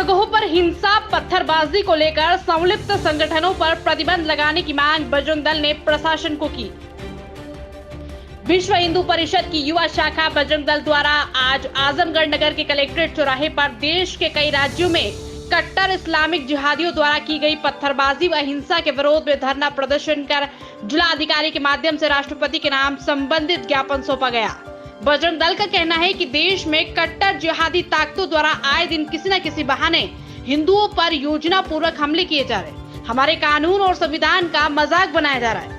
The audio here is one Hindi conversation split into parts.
जगहों पर हिंसा पत्थरबाजी को लेकर संलिप्त संगठनों पर प्रतिबंध लगाने की मांग बजरंग दल ने प्रशासन को की। विश्व हिंदू परिषद की युवा शाखा बजरंग दल द्वारा आज आजमगढ़ नगर के कलेक्ट्रेट चौराहे पर देश के कई राज्यों में कट्टर इस्लामिक जिहादियों द्वारा की गई पत्थरबाजी व हिंसा के विरोध में धरना प्रदर्शन कर जिलाधिकारी के माध्यम से राष्ट्रपति के नाम संबंधित ज्ञापन सौंपा गया। बजरंग दल का कहना है कि देश में कट्टर जिहादी ताकतों द्वारा आए दिन किसी न किसी बहाने हिंदुओं पर योजना पूर्वक हमले किए जा रहे, हमारे कानून और संविधान का मजाक बनाया जा रहा है।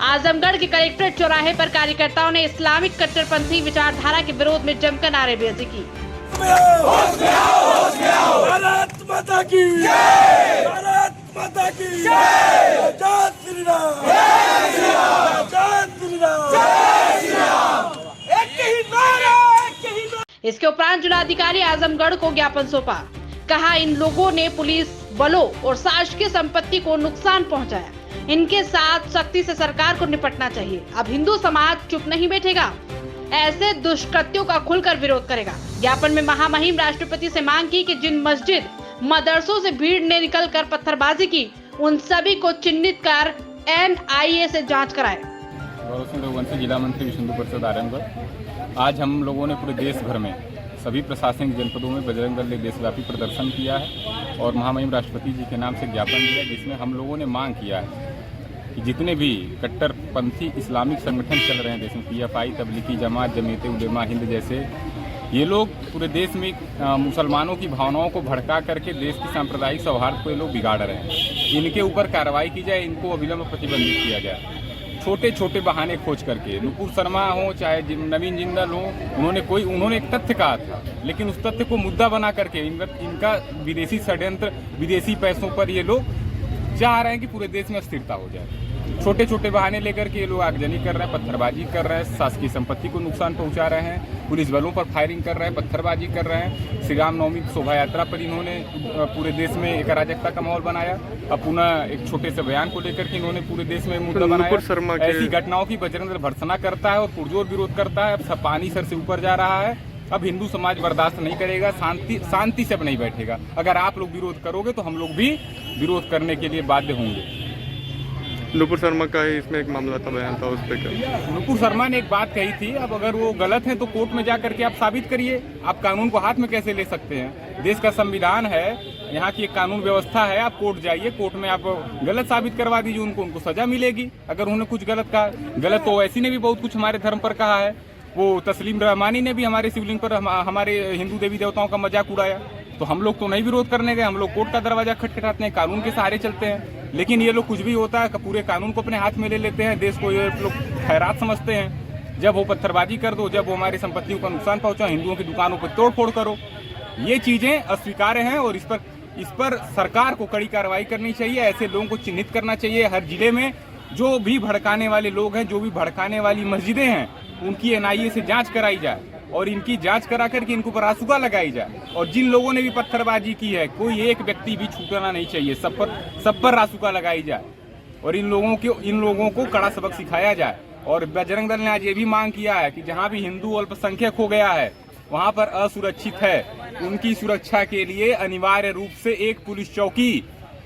आजमगढ़ के कलेक्ट्रेट चौराहे पर कार्यकर्ताओं ने इस्लामिक कट्टरपंथी विचारधारा के विरोध में जमकर नारेबाजी की। भारत माता की जय, भारत माता की जय, जय श्री राम, जय श्री राम, जय श्री राम, जय श्री राम, एक ही नारा, एक ही नारा। इसके उपरांत जिलाधिकारी आजमगढ़ को ज्ञापन सौंपा। कहा इन लोगों ने पुलिस बलों और शासकीय संपत्ति को नुकसान पहुंचाया, इनके साथ सख्ती से सरकार को निपटना चाहिए। अब हिंदू समाज चुप नहीं बैठेगा, ऐसे दुष्कृत्यों का खुलकर विरोध करेगा। ज्ञापन में महामहिम राष्ट्रपति से मांग की कि जिन मस्जिद मदरसों से भीड़ ने निकलकर पत्थरबाजी की, उन सभी को चिन्हित कर NIA से जांच कराए। गौरव सिंह रघुवंशी, जिला मंत्री विश्व हिंदू परिषद आजमगढ़। आज हम लोगों ने पूरे देश भर में सभी प्रशासनिक जनपदों में बजरंग दल ने देशव्यापी प्रदर्शन किया है और महामहिम राष्ट्रपति जी के नाम से ज्ञापन दिया, जिसमें हम लोगों ने मांग किया है कि जितने भी कट्टरपंथी इस्लामिक संगठन चल रहे हैं देश में, PFI, तबलीगी जमात, जमीयत उलेमा हिंद जैसे, ये लोग पूरे देश में मुसलमानों की भावनाओं को भड़का करके देश की सांप्रदायिक सौहार्द को ये लोग बिगाड़ रहे हैं। इनके ऊपर कार्रवाई की जाए, इनको अविलंब प्रतिबंधित किया जाए। छोटे छोटे बहाने खोज करके नुपुर शर्मा हो चाहे नवीन जिंदल हो, उन्होंने एक तथ्य कहा था, लेकिन उस तथ्य को मुद्दा बना करके इनका विदेशी षड्यंत्र, विदेशी पैसों पर ये लोग चाह रहे हैं कि पूरे देश में अस्थिरता हो जाए। छोटे छोटे बहाने लेकर के ये लोग आगजनी कर रहे हैं, पत्थरबाजी कर रहे हैं, शासकीय संपत्ति को नुकसान पहुंचा रहे हैं, पुलिस बलों पर फायरिंग कर रहे हैं, पत्थरबाजी कर रहे हैं। श्री रामनवमी शोभा यात्रा पर इन्होंने पूरे देश में एक अराजकता का माहौल बनाया। अब पुनः एक छोटे से बयान को लेकर के इन्होंने पूरे देश में मुद्दा बनाया। ऐसी घटनाओं की बजरंग दल भर्त्सना करता है और पुरजोर विरोध करता है। अब पानी सर से ऊपर जा रहा है। अब हिंदू समाज बर्दाश्त नहीं करेगा, शांति से अब नहीं बैठेगा। अगर आप लोग विरोध करोगे तो हम लोग भी विरोध करने के लिए बाध्य होंगे। नुपुर शर्मा का ही इसमें एक मामला था, बयान था, उस पर क्या? नुपुर शर्मा ने एक बात कही थी, अब अगर वो गलत है तो कोर्ट में जा करके आप साबित करिए। आप कानून को हाथ में कैसे ले सकते हैं? देश का संविधान है, यहाँ की एक कानून व्यवस्था है। आप कोर्ट जाइए, कोर्ट में आप गलत साबित करवा दीजिए, उनको सजा मिलेगी। अगर उन्होंने कुछ गलत कहा, गलत तो ऐसी ने भी बहुत कुछ हमारे धर्म पर कहा है। वो तस्लीम रहमानी ने भी हमारे शिवलिंग पर हमारे हिंदू देवी देवताओं का मजाक उड़ाया। तो हम लोग तो नहीं विरोध करने गए, हम लोग कोर्ट का दरवाजा खटखटाते हैं, कानून के सहारे चलते हैं। लेकिन ये लोग कुछ भी होता है पूरे कानून को अपने हाथ में ले लेते हैं, देश को ये लोग खैरात समझते हैं। जब वो पत्थरबाजी कर दो, जब वो हमारी संपत्तियों को नुकसान पहुंचाओ, हिंदुओं की दुकानों पर तोड़फोड़ करो, ये चीजें अस्वीकार्य हैं और इस पर सरकार को कड़ी कार्रवाई करनी चाहिए। ऐसे लोगों को चिन्हित करना चाहिए। हर जिले में जो भी भड़काने वाले लोग हैं, जो भी भड़काने वाली मस्जिदें हैं, उनकी NIA से जांच कराई जाए और इनकी जांच करा करके इनको पर रासुका लगाई जाए। और जिन लोगों ने भी पत्थरबाजी की है, कोई एक व्यक्ति भी छूटना नहीं चाहिए, सब पर रासुका लगाई जाए और इन लोगों को कड़ा सबक सिखाया जाए। और बजरंग दल ने आज ये भी मांग किया है कि जहां भी हिंदू अल्पसंख्यक हो गया है, वहां पर असुरक्षित है, उनकी सुरक्षा के लिए अनिवार्य रूप से एक पुलिस चौकी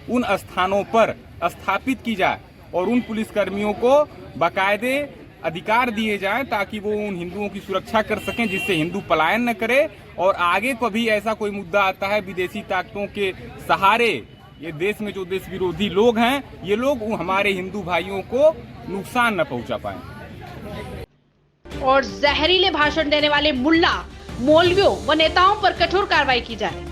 उन स्थानों पर स्थापित की जाए और उन पुलिसकर्मियों को बाकायदे अधिकार दिए जाएं ताकि वो उन हिंदुओं की सुरक्षा कर सकें, जिससे हिंदू पलायन न करे। और आगे कभी ऐसा कोई मुद्दा आता है विदेशी ताकतों के सहारे, ये देश में जो देश विरोधी लोग हैं, ये लोग हमारे हिंदू भाइयों को नुकसान न पहुंचा पाए। और जहरीले भाषण देने वाले मुल्ला, मौलवियों व नेताओं पर कठोर कार्रवाई की जाए।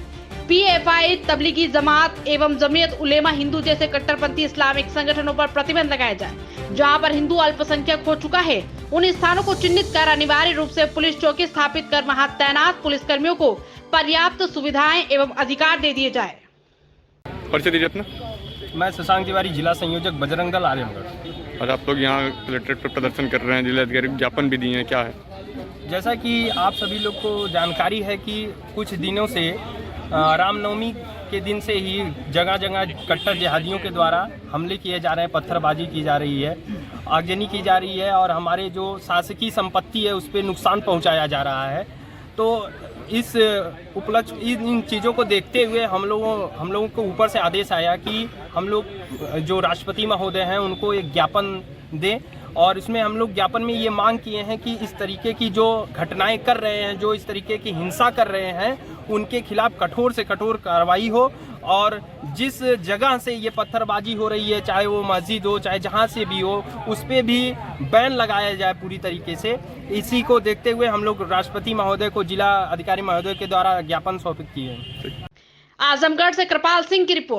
PFI, तबलीगी जमात एवं जमीयत उलेमा हिंदू जैसे कट्टरपंथी इस्लामिक संगठनों पर प्रतिबंध लगाया जाए। जहां पर हिंदू अल्पसंख्यक हो चुका है, उन स्थानों को चिन्हित कर अनिवार्य रूप से पुलिस चौकी स्थापित कर वहां तैनात पुलिसकर्मियों को पर्याप्त सुविधाएं एवं अधिकार दे दिए जाए। मैं शशांक तिवारी, जिला संयोजक बजरंग दल आजमगढ़। और आप लोग यहाँ कलेक्ट्रेट पर प्रदर्शन कर रहे हैं, जिलाधिकारी को ज्ञापन भी दिए हैं, क्या है? जैसा कि आप सभी लोग को जानकारी है कि कुछ दिनों से रामनवमी के दिन से ही जगह जगह कट्टर जिहादियों के द्वारा हमले किए जा रहे हैं, पत्थरबाजी की जा रही है, आगजनी की जा रही है और हमारे जो शासकीय संपत्ति है उस पर नुकसान पहुंचाया जा रहा है। तो इस उपलक्ष्य इन चीज़ों को देखते हुए हम लोगों को ऊपर से आदेश आया कि हम लोग जो राष्ट्रपति महोदय हैं उनको एक ज्ञापन दें, और इसमें हम लोग ज्ञापन में ये मांग किए हैं कि इस तरीके की जो घटनाएं कर रहे हैं, जो इस तरीके की हिंसा कर रहे हैं, उनके खिलाफ कठोर से कठोर कार्रवाई हो, और जिस जगह से ये पत्थरबाजी हो रही है, चाहे वो मस्जिद हो, चाहे जहाँ से भी हो, उस पर भी बैन लगाया जाए पूरी तरीके से। इसी को देखते हुए हम लोग राष्ट्रपति महोदय को जिला अधिकारी महोदय के द्वारा ज्ञापन सौंपित किए हैं। आजमगढ़ से कृपाल सिंह की रिपोर्ट।